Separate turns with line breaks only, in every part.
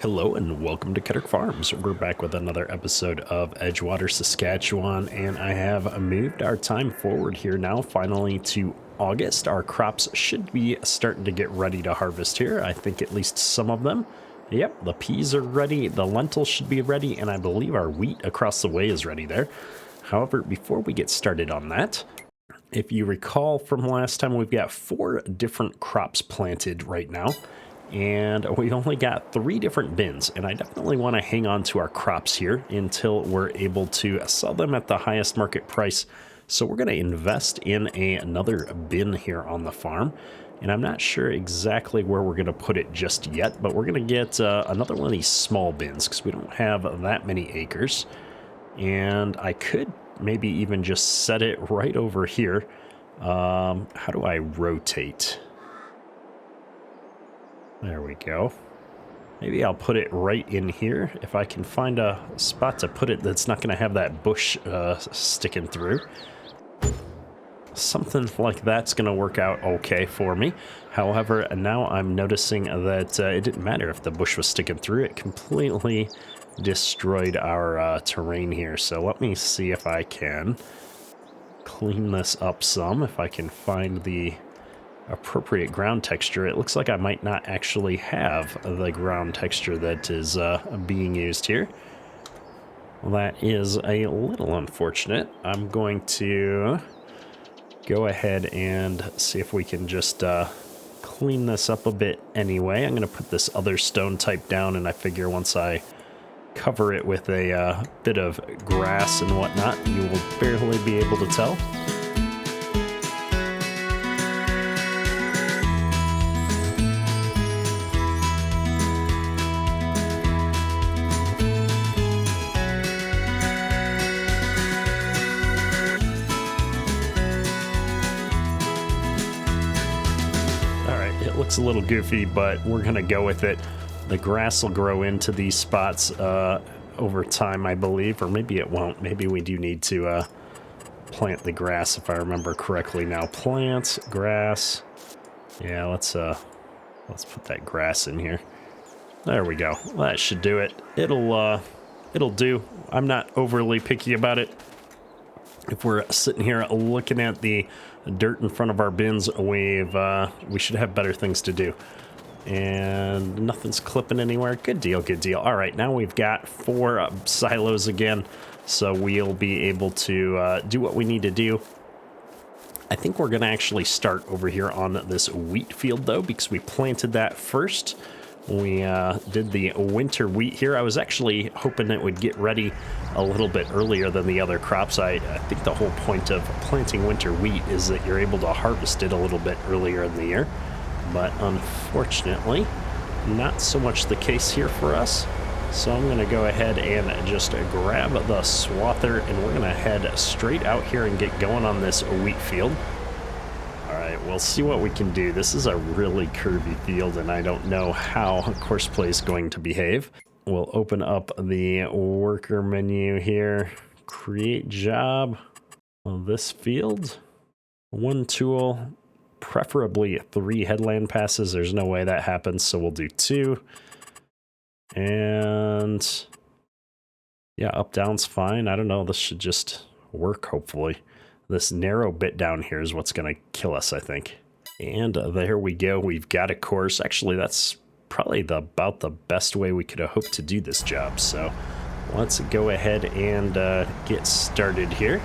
Hello and welcome to Cutter Farms. We're back with another episode of Edgewater, Saskatchewan, and I have moved our time forward here now finally to August. Our crops should be starting to get ready to harvest here. I think at least some of them. Yep, the peas are ready, the lentils should be ready, and I believe our wheat across the way is ready there. However, before we get started on that, if you recall from last time, we've got 4 different crops planted right now. And we've only got 3 different bins, and I definitely want to hang on to our crops here until we're able to sell them at the highest market price. So we're going to invest in another bin here on the farm, and I'm not sure exactly where we're going to put it just yet, but we're going to get another one of these small bins because we don't have that many acres. And I could maybe even just set it right over here. How do I rotate? There we go. Maybe I'll put it right in here if I can find a spot to put it that's not going to have that bush sticking through. Something like that's going to work out okay for me. However, now I'm noticing that it didn't matter if the bush was sticking through. It completely destroyed our terrain here. So let me see if I can clean this up some, if I can find the appropriate ground texture. It looks like I might not actually have the ground texture that is being used here. Well, that is a little unfortunate. I'm going to go ahead and see if we can just clean this up a bit anyway. I'm going to put this other stone type down, and I figure once I cover it with a bit of grass and whatnot, you will barely be able to tell. Looks a little goofy, but we're gonna go with it. The grass will grow into these spots over time, I believe, or maybe it won't. Maybe we do need to plant the grass, if I remember correctly. Now, plant grass. Yeah, let's put that grass in here. There we go. That should do it. It'll do. I'm not overly picky about it. If we're sitting here looking at the dirt in front of our bins, we should have better things to do. And nothing's clipping anywhere. Good deal, good deal. All right, now we've got 4 silos again, so we'll be able to do what we need to do. I think we're going to actually start over here on this wheat field, though, because we planted that first. We did the winter wheat here. I was actually hoping it would get ready a little bit earlier than the other crops. I think the whole point of planting winter wheat is that you're able to harvest it a little bit earlier in the year. But unfortunately, not so much the case here for us. So I'm going to go ahead and just grab the swather, and we're going to head straight out here and get going on this wheat field. Alright, we'll see what we can do. This is a really curvy field, and I don't know how Courseplay is going to behave. We'll open up the worker menu here. Create job on this field. 1 tool, preferably 3 headland passes. There's no way that happens, so we'll do 2. And yeah, up down's fine. I don't know, this should just work, hopefully. This narrow bit down here is what's going to kill us, I think. And there we go. We've got a course. Actually, that's probably about the best way we could have hoped to do this job. So let's go ahead and get started here.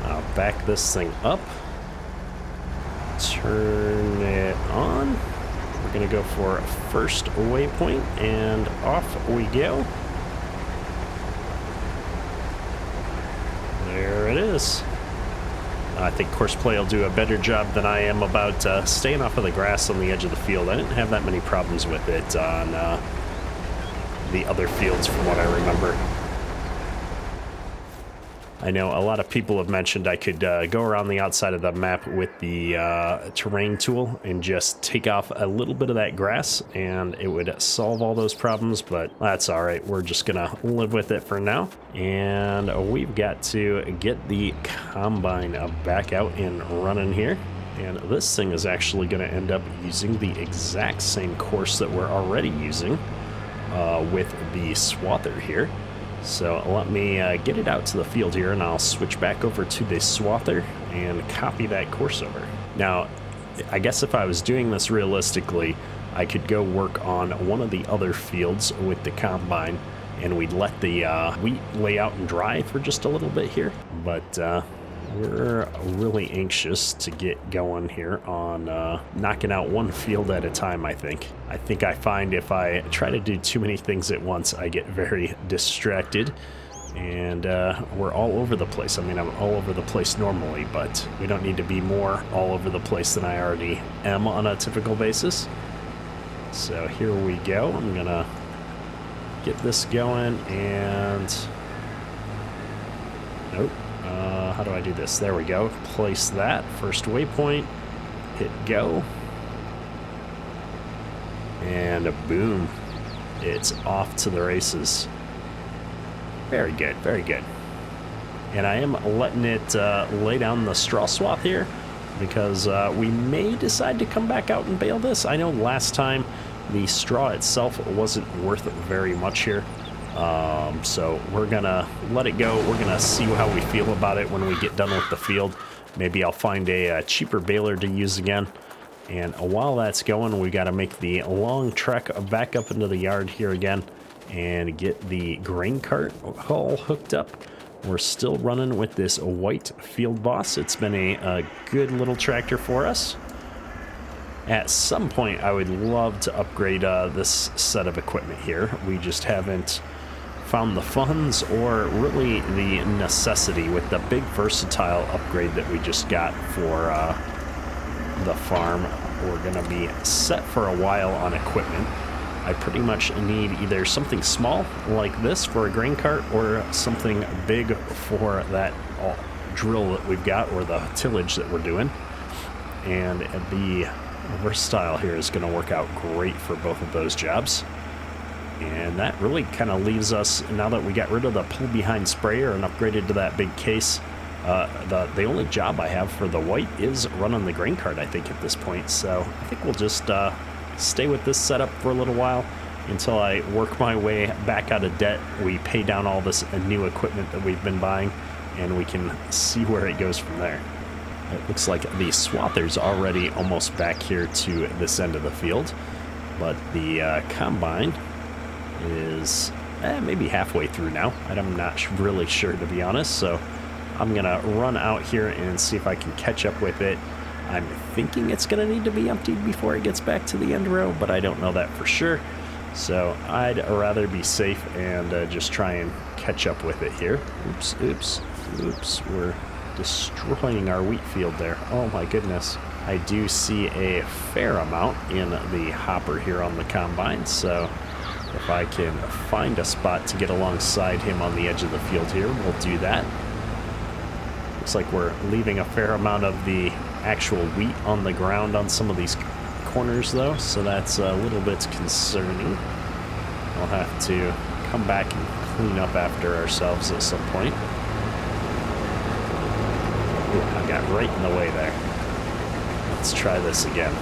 I'll back this thing up. Turn it on. We're going to go for first waypoint, and off we go. There it is. I think Courseplay will do a better job than I am about staying off of the grass on the edge of the field. I didn't have that many problems with it on the other fields from what I remember. I know a lot of people have mentioned I could go around the outside of the map with the terrain tool and just take off a little bit of that grass, and it would solve all those problems, but that's all right. We're just gonna live with it for now. And we've got to get the combine back out and running here. And this thing is actually gonna end up using the exact same course that we're already using. with the swather here. So let me get it out to the field here, and I'll switch back over to the swather and copy that course over. Now, I guess if I was doing this realistically, I could go work on one of the other fields with the combine, and we'd let the wheat lay out and dry for just a little bit here. But we're really anxious to get going here on knocking out one field at a time, I think. I find if I try to do too many things at once, I get very distracted, and we're all over the place. I mean, I'm all over the place normally, but we don't need to be more all over the place than I already am on a typical basis. So here we go. I'm gonna get this going, and nope. How do I do this? There we go. Place that first waypoint, hit go, and boom, it's off to the races. Very good, very good. And I am letting it lay down the straw swath here, because we may decide to come back out and bale this. I know last time the straw itself wasn't worth very much here. So we're gonna let it go. We're gonna see how we feel about it when we get done with the field. Maybe I'll find a cheaper baler to use again. And while that's going, we got to make the long trek back up into the yard here again and get the grain cart all hooked up. We're still running with this white Field Boss. It's been a good little tractor for us. At some point, I would love to upgrade this set of equipment here. We just haven't found the funds or really the necessity with the big versatile upgrade that we just got for the farm. We're going to be set for a while on equipment. I pretty much need either something small like this for a grain cart or something big for that drill that we've got, or the tillage that we're doing. And the versatile here is going to work out great for both of those jobs. And that really kind of leaves us, now that we got rid of the pull behind sprayer and upgraded to that big case, the only job I have for the white is running the grain cart, I think, at this point. So I think we'll just stay with this setup for a little while until I work my way back out of debt. We pay down all this new equipment that we've been buying, and we can see where it goes from there. It looks like the swather's already almost back here to this end of the field, but the combine is maybe halfway through now. I'm not really sure, to be honest, so I'm gonna run out here and see if I can catch up with it. I'm thinking it's gonna need to be emptied before it gets back to the end row, but I don't know that for sure. So I'd rather be safe and just try and catch up with it here. Oops, oops, oops. We're destroying our wheat field there. Oh my goodness. I do see a fair amount in the hopper here on the combine, so if I can find a spot to get alongside him on the edge of the field here, we'll do that. Looks like we're leaving a fair amount of the actual wheat on the ground on some of these corners though, so that's a little bit concerning. We'll have to come back and clean up after ourselves at some point. Ooh, I got right in the way there. Let's try this again.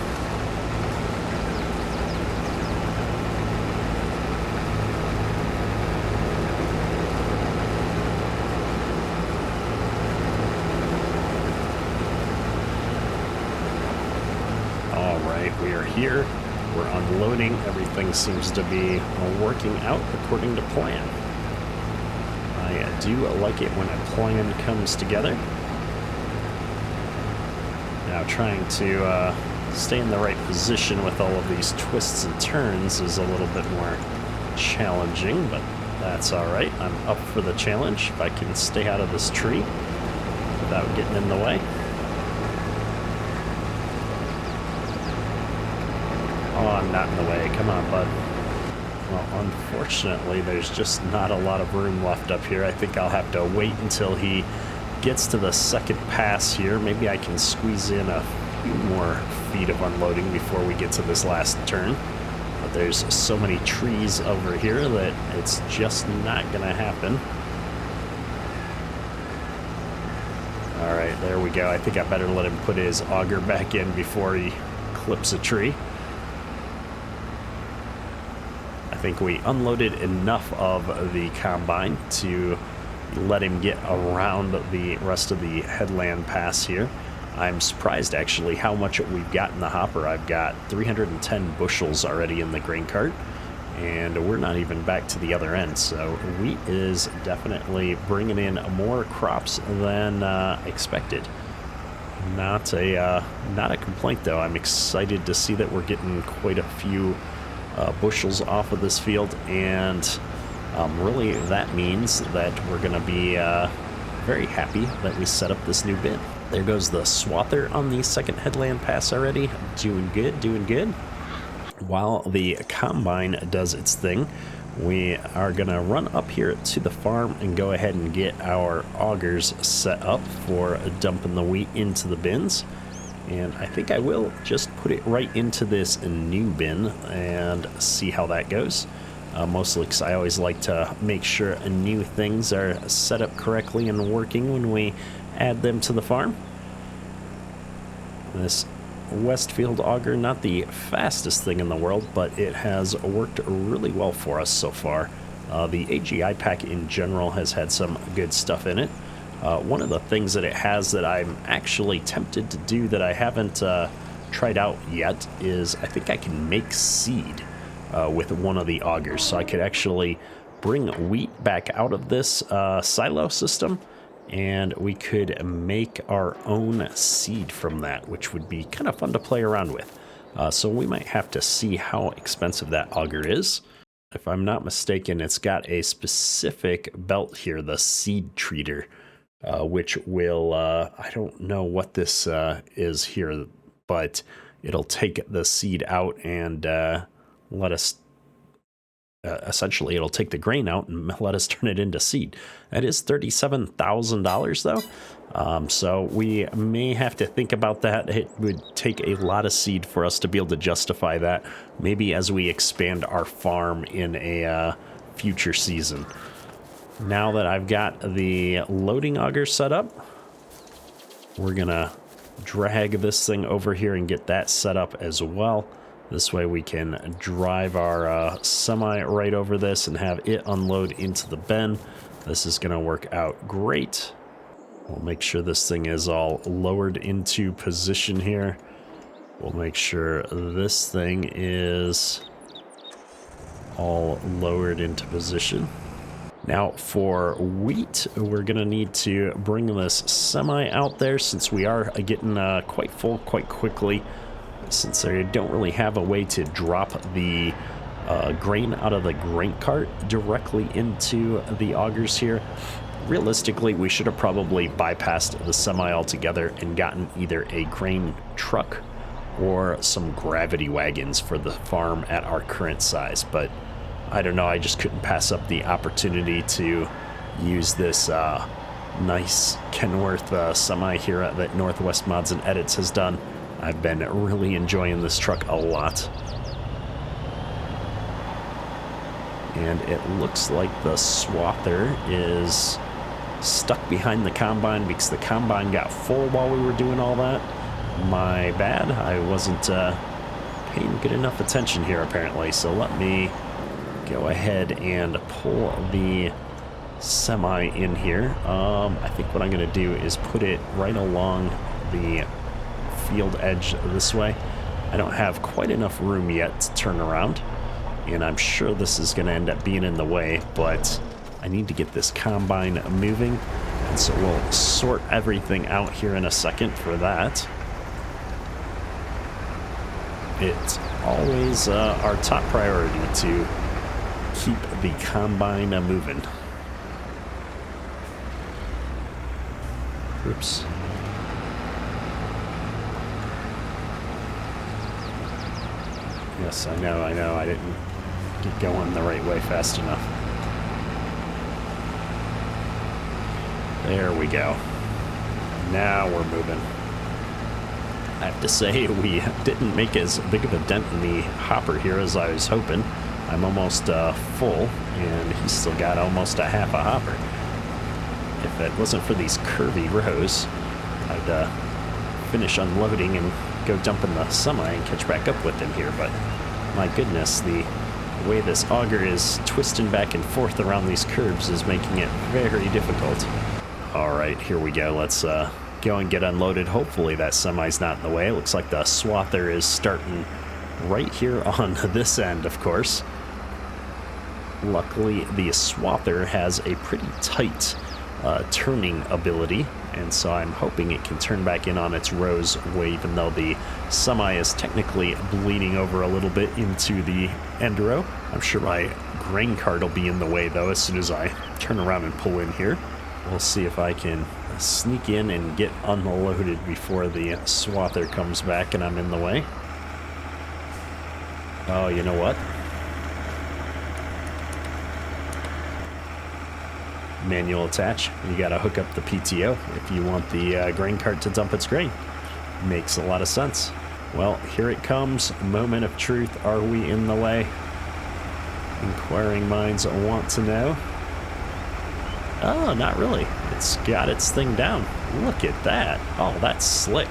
We are here, we're unloading, everything seems to be working out according to plan. I do like it when a plan comes together. Now trying to stay in the right position with all of these twists and turns is a little bit more challenging, but that's alright. I'm up for the challenge if I can stay out of this tree without getting in the way. Oh, I'm not in the way. Come on, bud. Well, unfortunately, there's just not a lot of room left up here. I think I'll have to wait until he gets to the second pass here. Maybe I can squeeze in a few more feet of unloading before we get to this last turn. But there's so many trees over here that it's just not going to happen. All right, there we go. I think I better let him put his auger back in before he clips a tree. I think we unloaded enough of the combine to let him get around the rest of the headland pass here. I'm surprised actually how much we've got in the hopper. I've got 310 bushels already in the grain cart, and we're not even back to the other end. So wheat is definitely bringing in more crops than expected. Not a complaint though. I'm excited to see that we're getting quite a few bushels off of this field, and really that means that we're going to be very happy that we set up this new bin. There goes the swather on the second headland pass already. Doing good, doing good. While the combine does its thing, we are going to run up here to the farm and go ahead and get our augers set up for dumping the wheat into the bins. And I think I will just put it right into this new bin and see how that goes. Mostly because I always like to make sure new things are set up correctly and working when we add them to the farm. This Westfield auger, not the fastest thing in the world, but it has worked really well for us so far. The AGI pack in general has had some good stuff in it. One of the things that it has that I'm actually tempted to do that I haven't tried out yet is I think I can make seed with one of the augers. So I could actually bring wheat back out of this silo system, and we could make our own seed from that, which would be kind of fun to play around with. So we might have to see how expensive that auger is. If I'm not mistaken, it's got a specific belt here, the seed treater, which will, I don't know what this is here, but it'll take the seed out and let us, essentially it'll take the grain out and let us turn it into seed. That is $37,000 though. So we may have to think about that. It would take a lot of seed for us to be able to justify that, maybe as we expand our farm in a future season. Now that I've got the loading auger set up, we're gonna drag this thing over here and get that set up as well. This way we can drive our semi right over this and have it unload into the bin. This is going to work out great. We'll make sure this thing is all lowered into position here. We'll make sure this thing is all lowered into position. Now for wheat, we're going to need to bring this semi out there since we are getting quite full quite quickly. Since I don't really have a way to drop the grain out of the grain cart directly into the augers here, realistically, we should have probably bypassed the semi altogether and gotten either a grain truck or some gravity wagons for the farm at our current size. But I don't know, I just couldn't pass up the opportunity to use this nice Kenworth semi here that Northwest Mods and Edits has done. I've been really enjoying this truck a lot. And it looks like the swather is stuck behind the combine because the combine got full while we were doing all that. My bad, I wasn't paying good enough attention here apparently. So let me go ahead and pull the semi in here. I think what I'm going to do is put it right along the field edge this way. I don't have quite enough room yet to turn around, and I'm sure this is going to end up being in the way, but I need to get this combine moving, and so we'll sort everything out here in a second for that. It's always our top priority to keep the combine moving. Oops. Yes, I know, I didn't get going the right way fast enough. There we go. Now we're moving. I have to say, we didn't make as big of a dent in the hopper here as I was hoping. I'm almost full, and he's still got almost a half a hopper. If it wasn't for these curvy rows, I'd finish unloading and go dump in the semi and catch back up with him here, but my goodness, the The way this auger is twisting back and forth around these curves is making it very difficult. All right, here we go. Let's go and get unloaded. Hopefully that semi's not in the way. It looks like the swather is starting right here on this end, of course. Luckily, the swather has a pretty tight turning ability, and so I'm hoping it can turn back in on its rose way, even though the semi is technically bleeding over a little bit into the end row. I'm sure my grain cart will be in the way, though, as soon as I turn around and pull in here. We'll see if I can sneak in and get unloaded before the swather comes back and I'm in the way. Oh, you know what? Manual attach. You gotta hook up the PTO if you want the grain cart to dump its grain. Makes a lot of sense. Well, here it comes. Moment of truth. Are we in the way? Inquiring minds want to know. Oh, not really. It's got its thing down. Look at that. Oh, that's slick.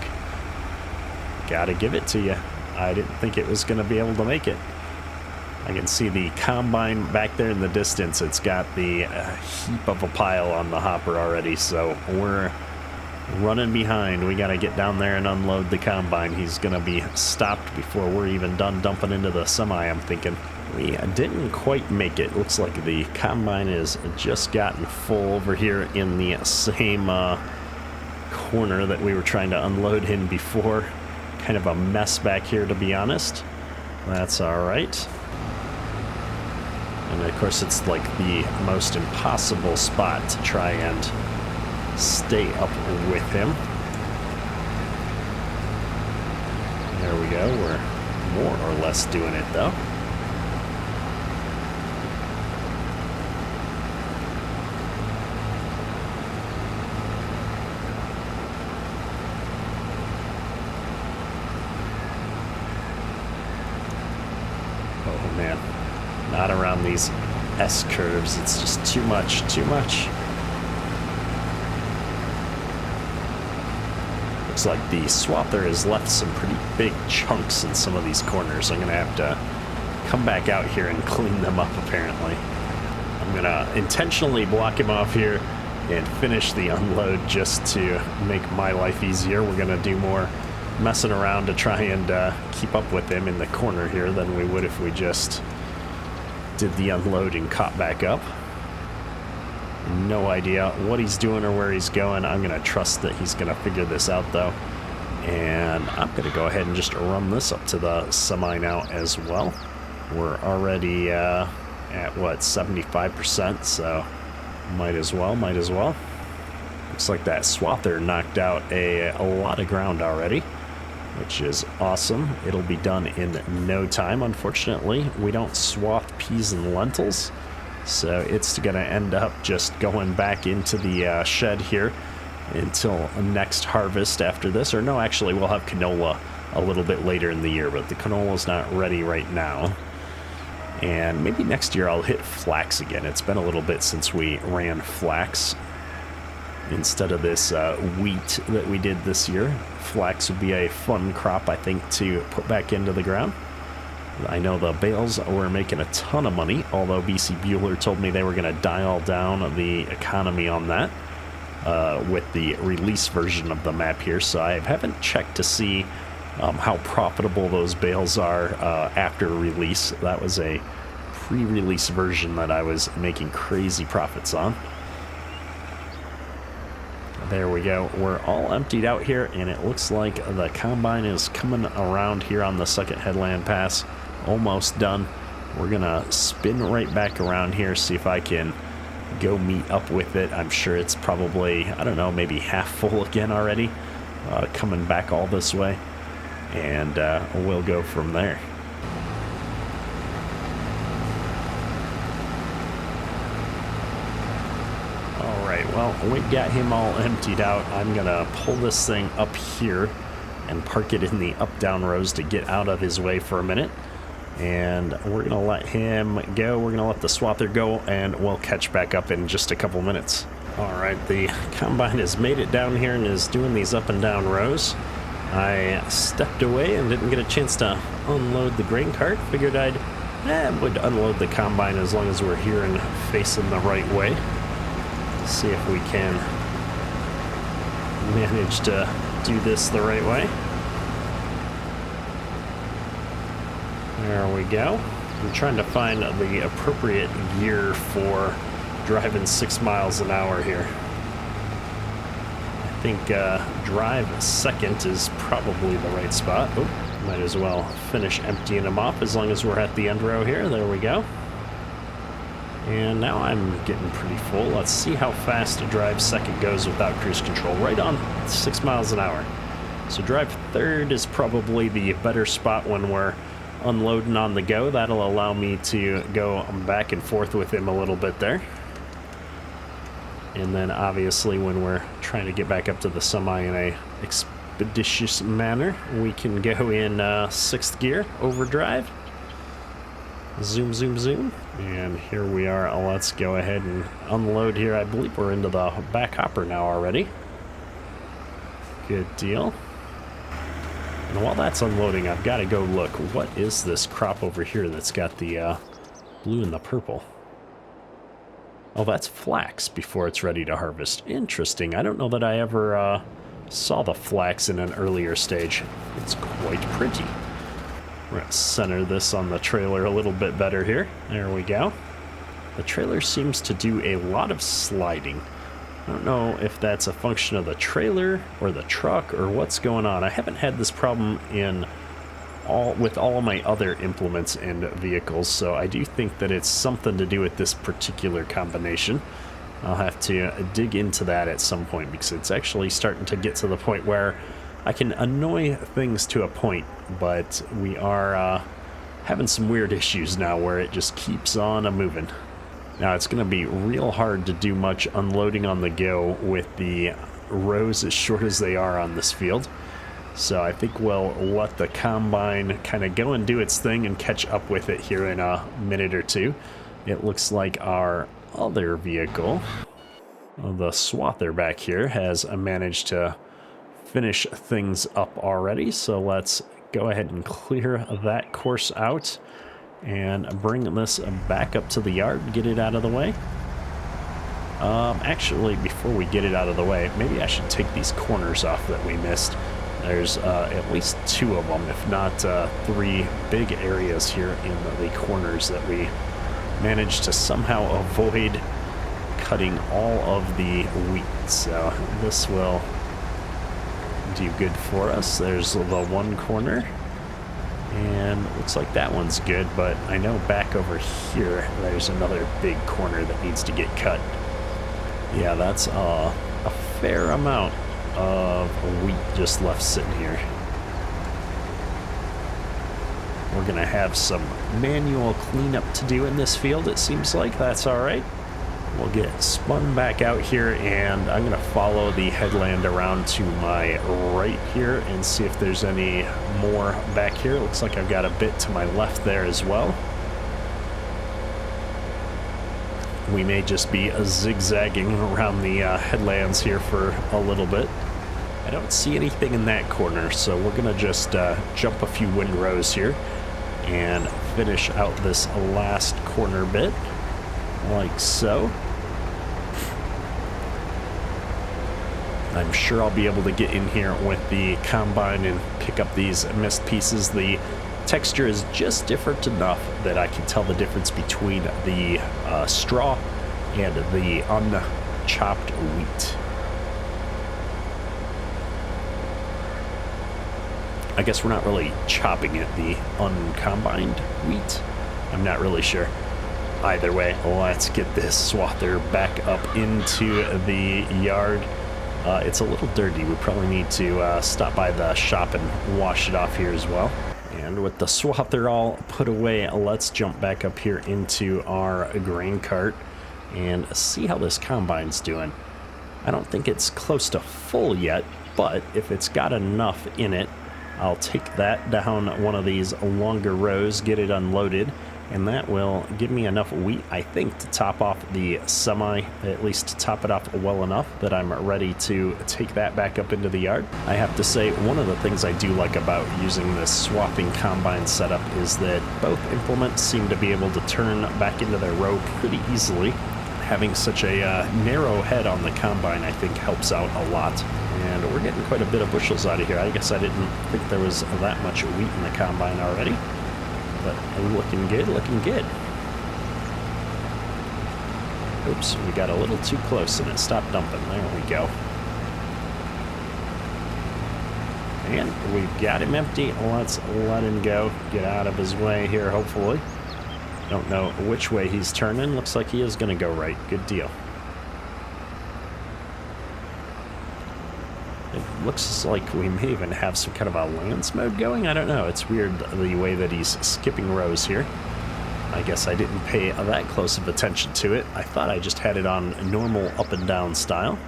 Gotta give it to you. I didn't think it was gonna be able to make it. I can see the combine back there in the distance. It's got the heap of a pile on the hopper already, so we're running behind. We got to get down there and unload the combine. He's going to be stopped before we're even done dumping into the semi, I'm thinking. We didn't quite make it. Looks like the combine has just gotten full over here in the same corner that we were trying to unload in before. Kind of a mess back here, to be honest. That's all right. And of course, it's like the most impossible spot to try and stay up with him. There we go. We're more or less doing it, though. Oh, man. Not around these S curves. It's just too much, too much. Looks like the swather has left some pretty big chunks in some of these corners. I'm going to have to come back out here and clean them up, apparently. I'm going to intentionally block him off here and finish the unload just to make my life easier. We're going to do more messing around to try and keep up with him in the corner here than we would if we just did the unload and caught back up. No idea what he's doing or where he's going. I'm going to trust that he's going to figure this out, though. And I'm going to go ahead and just run this up to the semi now as well. We're already at, what, 75%, so might as well. Looks like that swather knocked out a lot of ground already, which is awesome. It'll be done in no time. Unfortunately, we don't swath peas and lentils, so it's going to end up just going back into the shed here until next harvest after this. Or no, actually, we'll have canola a little bit later in the year, but the canola's not ready right now. And maybe next year I'll hit flax again. It's been a little bit since we ran flax. Instead of this wheat that we did this year, flax would be a fun crop, I think, to put back into the ground. I know the bales were making a ton of money, although BC Bueller told me they were going to dial down the economy on that with the release version of the map here. So I haven't checked to see how profitable those bales are after release. That was a pre-release version that I was making crazy profits on. There we go. We're all emptied out here, and it looks like the combine is coming around here on the second headland pass. Almost done. We're going to spin right back around here, see if I can go meet up with it. I'm sure it's probably, I don't know, maybe half full again already, coming back all this way, and we'll go from there. Well, we got him all emptied out. I'm going to pull this thing up here and park it in the up-down rows to get out of his way for a minute. And we're going to let him go. We're going to let the swather go, and we'll catch back up in just a couple minutes. All right, the combine has made it down here and is doing these up and down rows. I stepped away and didn't get a chance to unload the grain cart. Figured I'd would unload the combine as long as we're here and facing the right way. See if we can manage to do this the right way. There we go. I'm trying to find the appropriate gear for driving 6 miles an hour here. I think drive second is probably the right spot. Oh, might as well finish emptying them off as long as we're at the end row here. There we go. And now I'm getting pretty full. Let's see how fast a drive second goes without cruise control. Right on 6 miles an hour. So drive third is probably the better spot when we're unloading on the go. That'll allow me to go back and forth with him a little bit there. And then obviously when we're trying to get back up to the semi in a expeditious manner, we can go in 6th gear, overdrive. Zoom, zoom, zoom. And here we are. Let's go ahead and unload here. I believe we're into the back hopper now already. Good deal. And while that's unloading, I've got to go look. What is this crop over here that's got the blue and the purple? Oh, that's flax before it's ready to harvest. Interesting. I don't know that I ever saw the flax in an earlier stage. It's quite pretty. We're going to center this on the trailer a little bit better here. There we go. The trailer seems to do a lot of sliding. I don't know if that's a function of the trailer or the truck or what's going on. I haven't had this problem with all of my other implements and vehicles, so I do think that it's something to do with this particular combination. I'll have to dig into that at some point because it's actually starting to get to the point where I can annoy things to a point, but we are having some weird issues now where it just keeps on moving. Now it's going to be real hard to do much unloading on the go with the rows as short as they are on this field. So I think we'll let the combine kind of go and do its thing and catch up with it here in a minute or two. It looks like our other vehicle, the swather back here, has managed to finish things up already. So let's go ahead and clear that course out and bring this back up to the yard and get it out of the way. Actually, before we get it out of the way, maybe I should take these corners off that we missed. There's at least 2 of them, if not 3 big areas here in the corners that we managed to somehow avoid cutting all of the wheat. So this will do good for us. There's the one corner. And looks like that one's good, but I know back over here there's another big corner that needs to get cut. Yeah, that's a fair amount of wheat just left sitting here. We're gonna have some manual cleanup to do in this field, it seems like. That's all right. We'll get spun back out here, and I'm gonna follow the headland around to my right here and see if there's any more back here. Looks like I've got a bit to my left there as well. We may just be zigzagging around the headlands here for a little bit. I don't see anything in that corner, so we're gonna just jump a few windrows here and finish out this last corner bit, like so. I'm sure I'll be able to get in here with the combine and pick up these missed pieces. The texture is just different enough that I can tell the difference between the straw and the unchopped wheat. I guess we're not really chopping it, the uncombined wheat. I'm not really sure. Either way, let's get this swather back up into the yard. It's a little dirty. We probably need to stop by the shop and wash it off here as well. And with the swather all put away, let's jump back up here into our grain cart and see how this combine's doing. I don't think it's close to full yet, but if it's got enough in it, I'll take that down one of these longer rows, get it unloaded, And that will give me enough wheat, I think, to top off the semi, at least to top it off well enough that I'm ready to take that back up into the yard. I have to say, one of the things I do like about using this swapping combine setup is that both implements seem to be able to turn back into their row pretty easily. Having such a narrow head on the combine, I think, helps out a lot. And we're getting quite a bit of bushels out of here. I guess I didn't think there was that much wheat in the combine already. But looking good, looking good. Oops, we got a little too close and it stopped dumping. There we go. And we've got him empty. Let's let him go. Get out of his way here, hopefully. Don't know which way he's turning. Looks like he is going to go right. Good deal. It looks like we may even have some kind of a lance mode going. I don't know. It's weird the way that he's skipping rows here. I guess I didn't pay that close of attention to it. I thought I just had it on normal up and down style.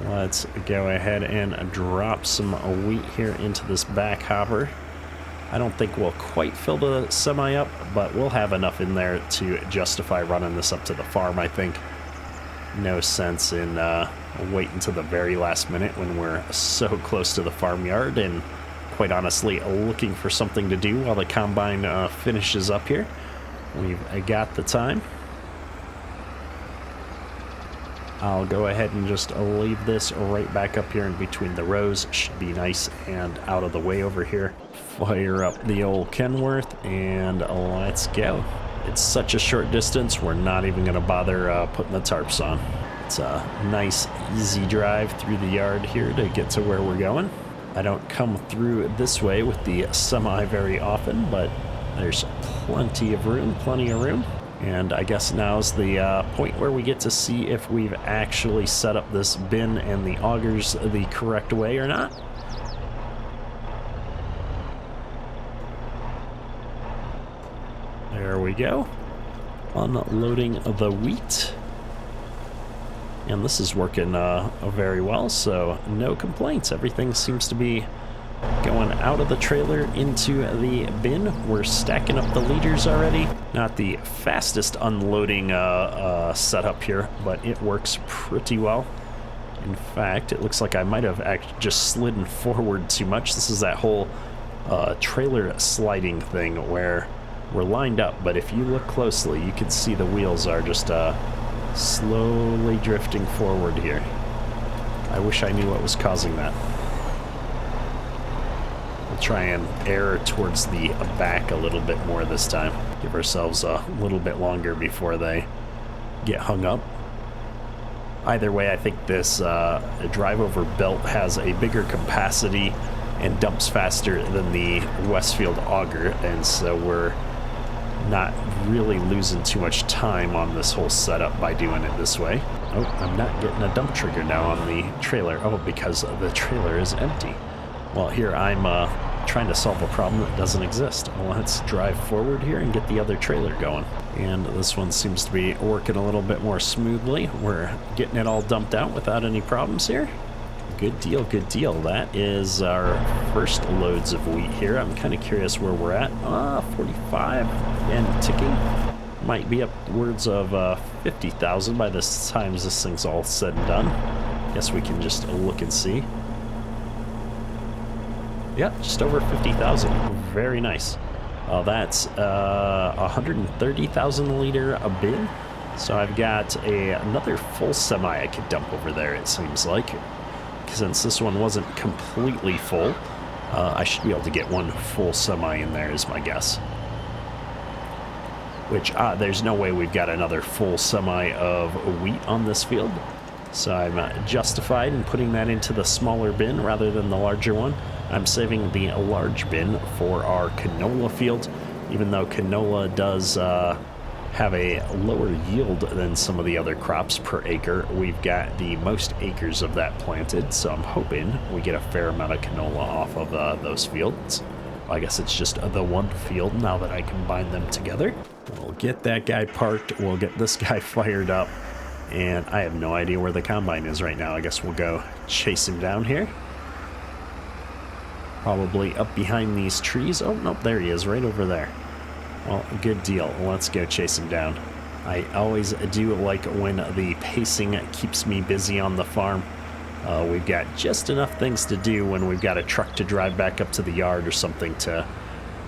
Let's go ahead and drop some wheat here into this back hopper. I don't think we'll quite fill the semi up, but we'll have enough in there to justify running this up to the farm, I think. No sense in waiting until the very last minute when we're so close to the farmyard and, quite honestly, looking for something to do while the combine finishes up here. We've got the time. I'll go ahead and just leave this right back up here in between the rows. Should be nice and out of the way over here. Fire up the old Kenworth and let's go. It's such a short distance, we're not even going to bother putting the tarps on. It's a nice, easy drive through the yard here to get to where we're going. I don't come through this way with the semi very often, but there's plenty of room. And I guess now's the point where we get to see if we've actually set up this bin and the augers the correct way or not. There we go. Unloading the wheat. And this is working very well, so no complaints. Everything seems to be going out of the trailer into the bin. We're stacking up the liters already. Not the fastest unloading setup here, but it works pretty well. In fact, it looks like I might have just slidden forward too much. This is that whole trailer sliding thing where we're lined up, but if you look closely, you can see the wheels are just slowly drifting forward here. I wish I knew what was causing that. We'll try and err towards the back a little bit more this time. Give ourselves a little bit longer before they get hung up. Either way, I think this drive-over belt has a bigger capacity and dumps faster than the Westfield auger, and so we're not really losing too much time on this whole setup by doing it this way. Oh, I'm not getting a dump trigger now on the trailer. Oh, because the trailer is empty. Well, here I'm trying to solve a problem that doesn't exist. Well, let's drive forward here and get the other trailer going. And this one seems to be working a little bit more smoothly. We're getting it all dumped out without any problems here. Good deal, good deal. That is our first loads of wheat here. I'm kind of curious where we're at. 45 and ticking. Might be upwards of 50,000 by this time this thing's all said and done. Guess we can just look and see. Yeah, just over 50,000. Very nice. That's 130,000 liter a bin. So I've got another full semi I could dump over there, it seems like. Since this one wasn't completely full, I should be able to get one full semi in there is my guess. Which, there's no way we've got another full semi of wheat on this field. So I'm justified in putting that into the smaller bin rather than the larger one. I'm saving the large bin for our canola field, even though canola does have a lower yield than some of the other crops per acre. We've got the most acres of that planted, so I'm hoping we get a fair amount of canola off of those fields. I guess it's just the one field now that I combine them together. We'll get that guy parked, we'll get this guy fired up, and I have no idea where the combine is right now. I guess we'll go chase him down here. Probably up behind these trees. Oh, nope, there he is, right over there. Well, good deal. Let's go chase him down. I always do like when the pacing keeps me busy on the farm. We've got just enough things to do when we've got a truck to drive back up to the yard or something to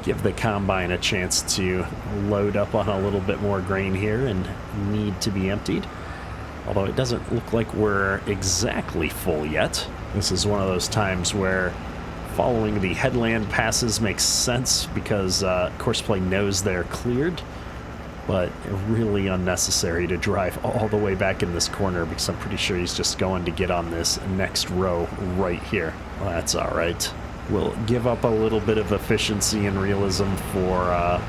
give the combine a chance to load up on a little bit more grain here and need to be emptied. Although it doesn't look like we're exactly full yet. This is one of those times where following the headland passes makes sense because Courseplay knows they're cleared, but really unnecessary to drive all the way back in this corner because I'm pretty sure he's just going to get on this next row right here. Well, that's all right. We'll give up a little bit of efficiency and realism for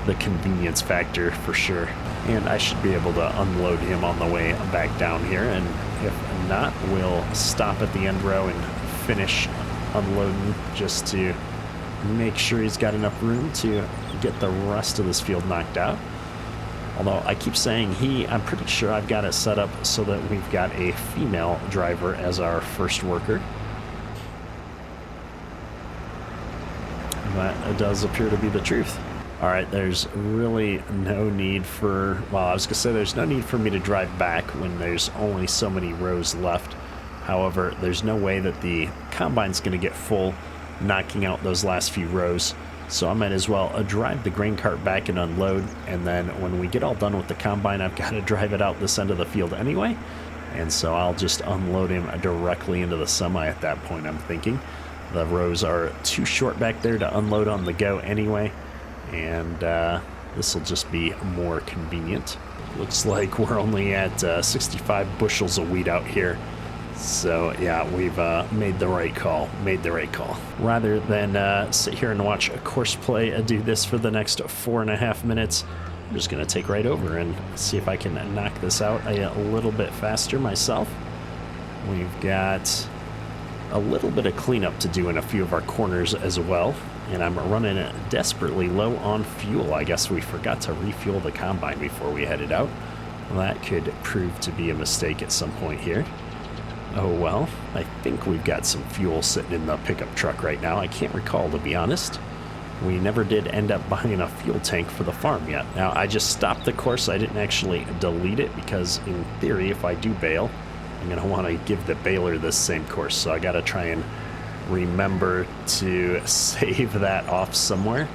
the convenience factor for sure. And I should be able to unload him on the way back down here, and if not, we'll stop at the end row and finish unloading just to make sure he's got enough room to get the rest of this field knocked out. Although I keep saying I'm pretty sure I've got it set up so that we've got a female driver as our first worker. And that does appear to be the truth. All right, there's really no need for, well, I was gonna say there's no need for me to drive back when there's only so many rows left. However, there's no way that the combine's gonna get full knocking out those last few rows. So I might as well drive the grain cart back and unload, and then when we get all done with the combine, I've got to drive it out this end of the field anyway. And so I'll just unload him directly into the semi at that point, I'm thinking. The rows are too short back there to unload on the go anyway, and this will just be more convenient. Looks like we're only at 65 bushels of wheat out here. So yeah, we've made the right call. Rather than sit here and watch a Courseplay do this for the next 4.5 minutes, I'm just gonna take right over and see if I can knock this out a little bit faster myself. We've got a little bit of cleanup to do in a few of our corners as well, and I'm running desperately low on fuel. I guess we forgot to refuel the combine before we headed out. Well, that could prove to be a mistake at some point here. Oh well, I think we've got some fuel sitting in the pickup truck right now. I can't recall, to be honest. We never did end up buying a fuel tank for the farm yet. Now, I just stopped the course. I didn't actually delete it because, in theory, if I do bail, I'm going to want to give the baler this same course. So I got to try and remember to save that off somewhere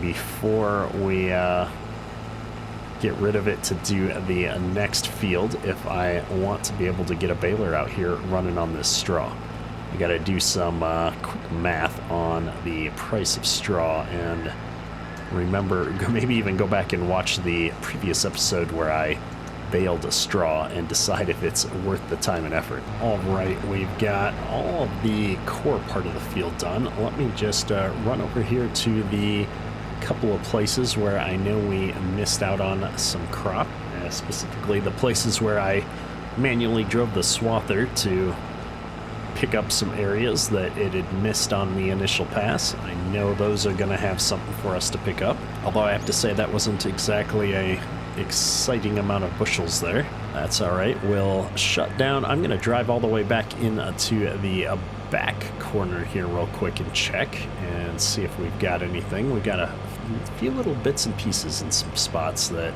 before we get rid of it to do the next field if I want to be able to get a baler out here running on this straw. I got to do some quick math on the price of straw and remember, maybe even go back and watch the previous episode where I baled a straw and decide if it's worth the time and effort. All right, we've got all of the core part of the field done. Let me just run over here to the couple of places where I know we missed out on some crop, specifically the places where I manually drove the swather to pick up some areas that it had missed on the initial pass. I know those are going to have something for us to pick up, although I have to say that wasn't exactly a exciting amount of bushels there. That's all right. We'll shut down. I'm going to drive all the way back into the back corner here real quick and check and see if we've got anything. We've got a few little bits and pieces in some spots that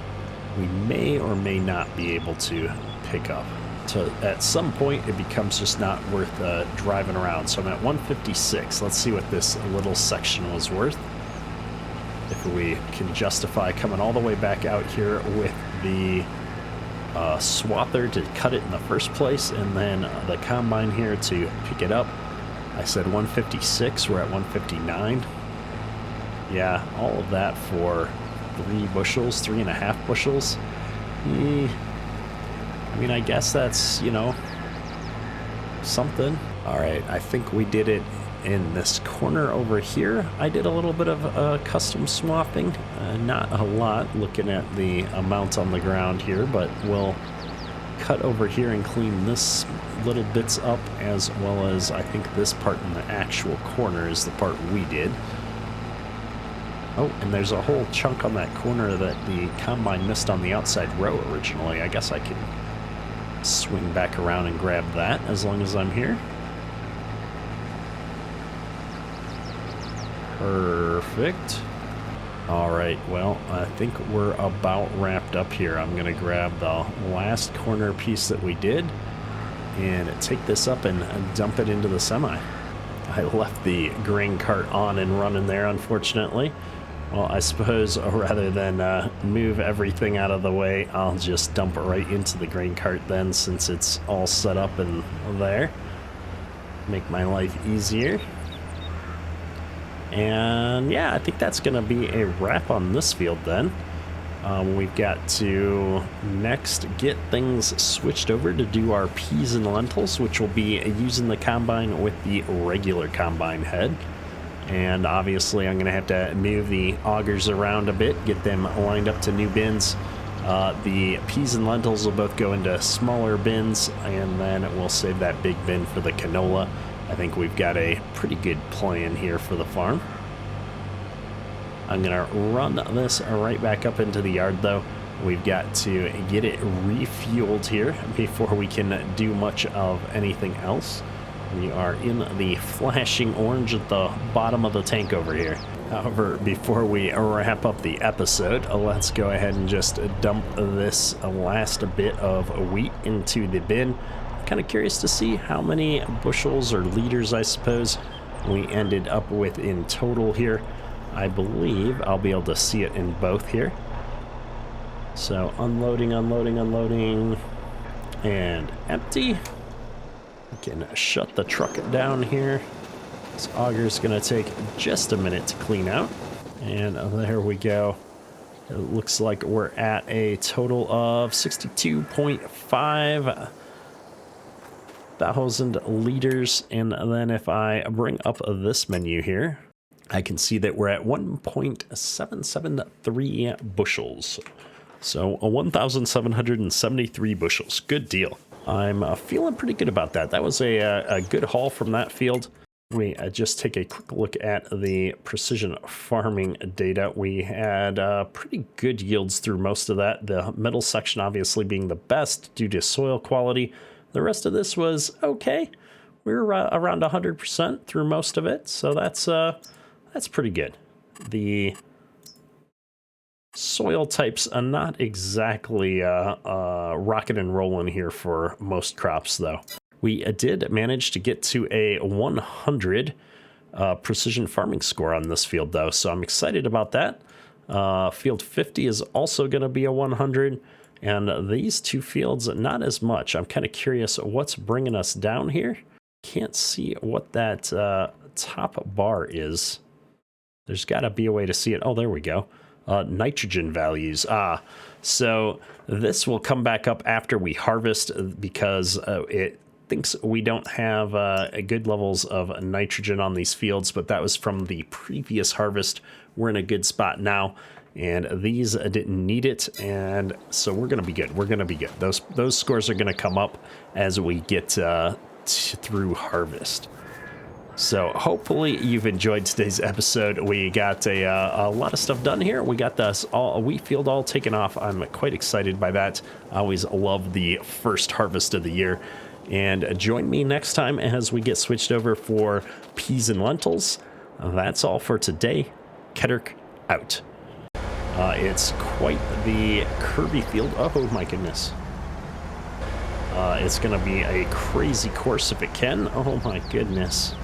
we may or may not be able to pick up. So at some point it becomes just not worth driving around. So I'm at 156. Let's see what this little section was worth. If we can justify coming all the way back out here with the swather to cut it in the first place and then the combine here to pick it up. I said 156, we're at 159. Yeah, all of that for 3 bushels, 3.5 bushels. I mean, I guess that's, you know, something. All right, I think we did it in this corner over here. I did a little bit of custom swathing, not a lot looking at the amount on the ground here, but we'll cut over here and clean this little bits up, as well as I think this part in the actual corner is the part we did. Oh, and there's a whole chunk on that corner that the combine missed on the outside row originally. I guess I can swing back around and grab that as long as I'm here. Perfect. All right, well, I think we're about wrapped up here. I'm gonna grab the last corner piece that we did and take this up and dump it into the semi. I left the grain cart on and running there, unfortunately. Well, I suppose rather than move everything out of the way, I'll just dump it right into the grain cart then, since it's all set up in there. Make my life easier. And yeah, I think that's going to be a wrap on this field then. We've got to next get things switched over to do our peas and lentils, which will be using the combine with the regular combine head. And obviously I'm going to have to move the augers around a bit, get them lined up to new bins. The peas and lentils will both go into smaller bins, and then we'll save that big bin for the canola. I think we've got a pretty good plan here for the farm. I'm gonna run this right back up into the yard though. We've got to get it refueled here before we can do much of anything else. We are in the flashing orange at the bottom of the tank over here. However, before we wrap up the episode, let's go ahead and just dump this last bit of wheat into the bin. Kind of curious to see how many bushels or liters, I suppose, we ended up with in total here. I believe I'll be able to see it in both here. So unloading, unloading, unloading, and empty. We can shut the truck down here. This auger's gonna take just a minute to clean out. And there we go. It looks like we're at a total of 62.5 thousand liters. And then if I bring up this menu here, I can see that we're at 1.773 bushels. So 1,773 bushels. Good deal. I'm feeling pretty good about that. That was a good haul from that field. We just take a quick look at the precision farming data. We had pretty good yields through most of that. The middle section obviously being the best due to soil quality. The rest of this was okay. We were around 100% through most of it, so that's pretty good. The soil types are not exactly rocking and rolling here for most crops, though. We did manage to get to a 100 precision farming score on this field, though, so I'm excited about that. Field 50 is also going to be a 100, and these two fields, not as much. I'm kind of curious what's bringing us down here. Can't see what that top bar is. There's got to be a way to see it. Oh, there we go. Nitrogen values. So this will come back up after we harvest because it thinks we don't have good levels of nitrogen on these fields, but that was from the previous harvest. We're in a good spot now, and these didn't need it, and so we're going to be good. We're going to be good. Those scores are going to come up as we get through harvest. So hopefully you've enjoyed today's episode. We got a lot of stuff done here. We got this a wheat field all taken off. I'm quite excited by that. I always love the first harvest of the year. And join me next time as we get switched over for peas and lentils. That's all for today. Kedrick out. It's quite the curvy field. Oh my goodness. It's going to be a crazy course if it can. Oh my goodness.